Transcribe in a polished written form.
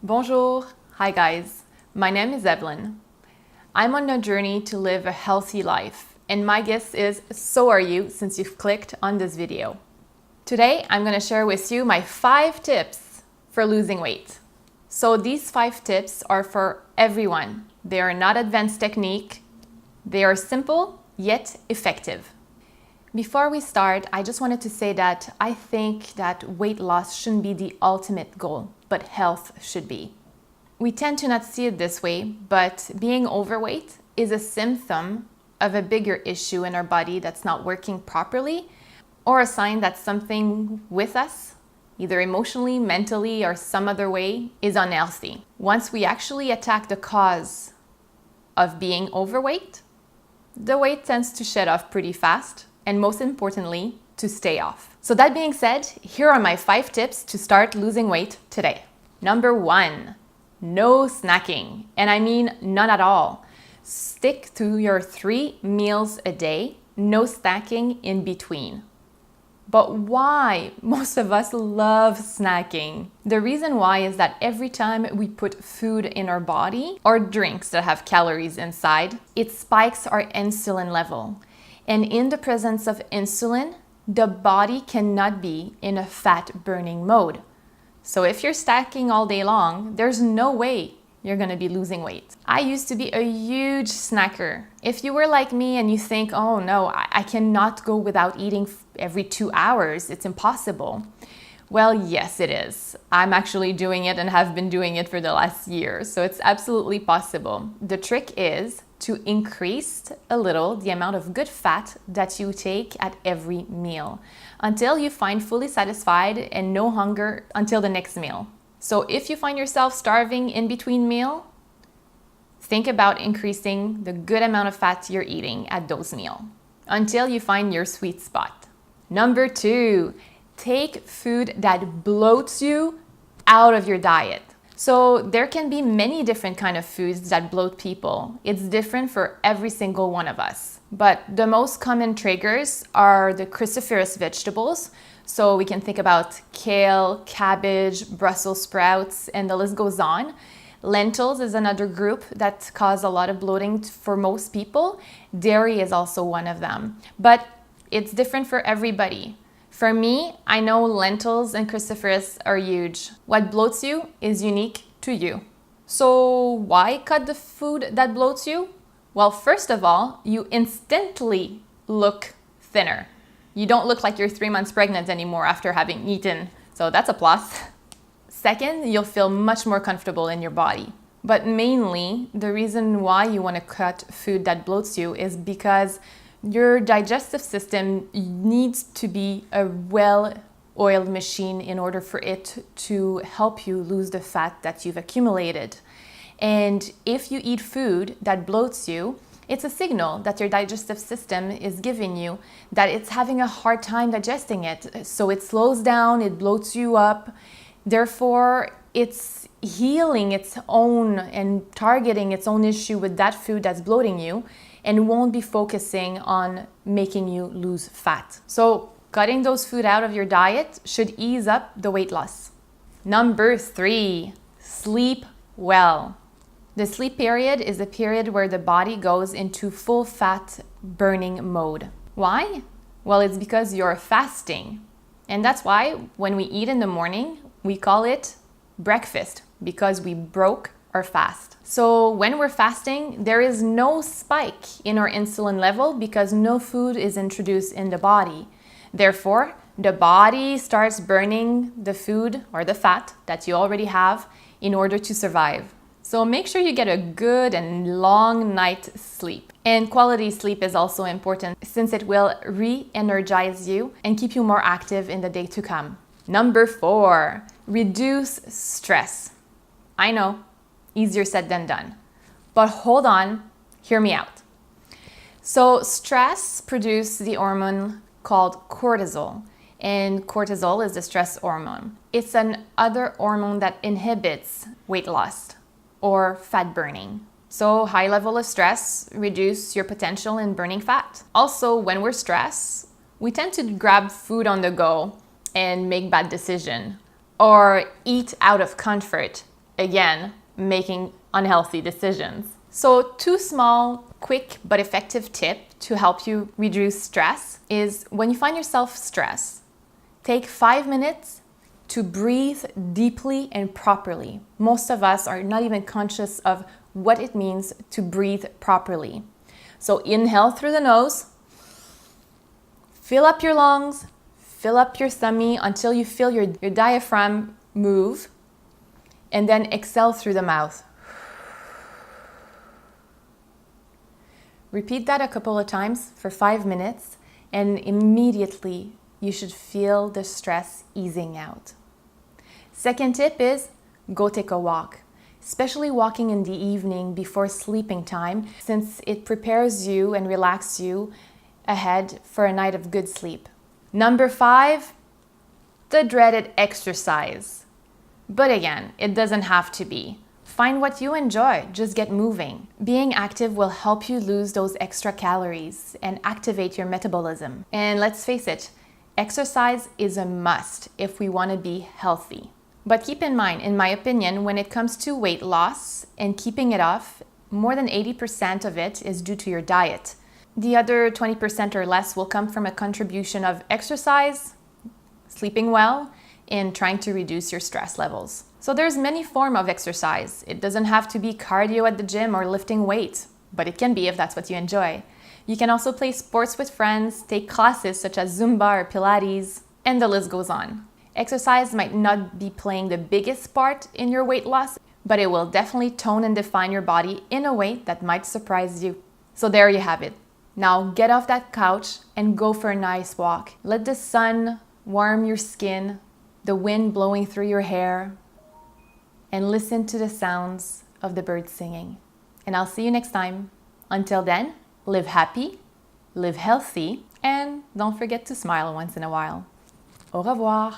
Bonjour. Hi guys. My name is Evelyn. I'm on a journey to live a healthy life, and my guess is so are you since you've clicked on this video. Today, I'm going to share with you my 5 tips for losing weight. So these 5 tips are for everyone. They are not advanced technique. They are simple yet effective. Before we start, I just wanted to say that I think that weight loss shouldn't be the ultimate goal, but health should be. We tend to not see it this way, but being overweight is a symptom of a bigger issue in our body that's not working properly, or a sign that something with us, either emotionally, mentally, or some other way, is unhealthy. Once we actually attack the cause of being overweight, the weight tends to shed off pretty fast, and most importantly, to stay off. So that being said, here are my 5 tips to start losing weight today. Number 1, no snacking. And I mean none at all. Stick to your 3 meals a day, no snacking in between. But why? Most of us love snacking. The reason why is that every time we put food in our body or drinks that have calories inside, it spikes our insulin level. And in the presence of insulin, the body cannot be in a fat burning mode. So if you're stacking all day long, there's no way you're gonna be losing weight. I used to be a huge snacker. If you were like me and you think, oh no, I cannot go without eating every 2 hours, it's impossible. Well, yes, it is. I'm actually doing it and have been doing it for the last year, so it's absolutely possible. The trick is to increase a little the amount of good fat that you take at every meal until you find fully satisfied and no hunger until the next meal. So if you find yourself starving in between meal, think about increasing the good amount of fat you're eating at those meals until you find your sweet spot. Number 2, take food that bloats you out of your diet. So there can be many different kind of foods that bloat people. It's different for every single one of us. But the most common triggers are the cruciferous vegetables. So we can think about kale, cabbage, Brussels sprouts, and the list goes on. Lentils is another group that cause a lot of bloating for most people. Dairy is also one of them. But it's different for everybody. For me, I know lentils and cruciferous are huge. What bloats you is unique to you. So why cut the food that bloats you? Well, first of all, you instantly look thinner. You don't look like you're 3 months pregnant anymore after having eaten, so that's a plus. Second, you'll feel much more comfortable in your body. But mainly, the reason why you want to cut food that bloats you is because your digestive system needs to be a well-oiled machine in order for it to help you lose the fat that you've accumulated. And if you eat food that bloats you, it's a signal that your digestive system is giving you that it's having a hard time digesting it. So it slows down, it bloats you up. Therefore, it's healing its own and targeting its own issue with that food that's bloating you, and won't be focusing on making you lose fat. So cutting those food out of your diet should ease up the weight loss. Number 3, sleep well. The sleep period is a period where the body goes into full fat burning mode. Why? Well, it's because you're fasting. And that's why when we eat in the morning, we call it breakfast, because we broke our fast. So when we're fasting, there is no spike in our insulin level because no food is introduced in the body. Therefore, the body starts burning the food or the fat that you already have in order to survive. So make sure you get a good and long night's sleep. And quality sleep is also important since it will re-energize you and keep you more active in the day to come. Number 4, reduce stress. I know, easier said than done. But hold on, hear me out. So stress produces the hormone called cortisol, and cortisol is the stress hormone. It's another hormone that inhibits weight loss or fat burning. So high level of stress reduce your potential in burning fat. Also, when we're stressed, we tend to grab food on the go and make bad decisions, or eat out of comfort again, making unhealthy decisions. So 2 small, quick, but effective tips to help you reduce stress is when you find yourself stressed, take 5 minutes to breathe deeply and properly. Most of us are not even conscious of what it means to breathe properly. So inhale through the nose, fill up your lungs, fill up your tummy until you feel your diaphragm move, and then exhale through the mouth. Repeat that a couple of times for 5 minutes, and immediately you should feel the stress easing out. Second tip is go take a walk, especially walking in the evening before sleeping time, since it prepares you and relaxes you ahead for a night of good sleep. Number 5, the dreaded exercise. But again, it doesn't have to be. Find what you enjoy, just get moving. Being active will help you lose those extra calories and activate your metabolism. And let's face it, exercise is a must if we want to be healthy. But keep in mind, in my opinion, when it comes to weight loss and keeping it off, more than 80% of it is due to your diet. The other 20% or less will come from a contribution of exercise, sleeping well, and trying to reduce your stress levels. So there's many forms of exercise. It doesn't have to be cardio at the gym or lifting weights, but it can be if that's what you enjoy. You can also play sports with friends, take classes such as Zumba or Pilates, and the list goes on. Exercise might not be playing the biggest part in your weight loss, but it will definitely tone and define your body in a way that might surprise you. So there you have it. Now get off that couch and go for a nice walk. Let the sun warm your skin, the wind blowing through your hair, and listen to the sounds of the birds singing. And I'll see you next time. Until then, live happy, live healthy, and don't forget to smile once in a while. Au revoir.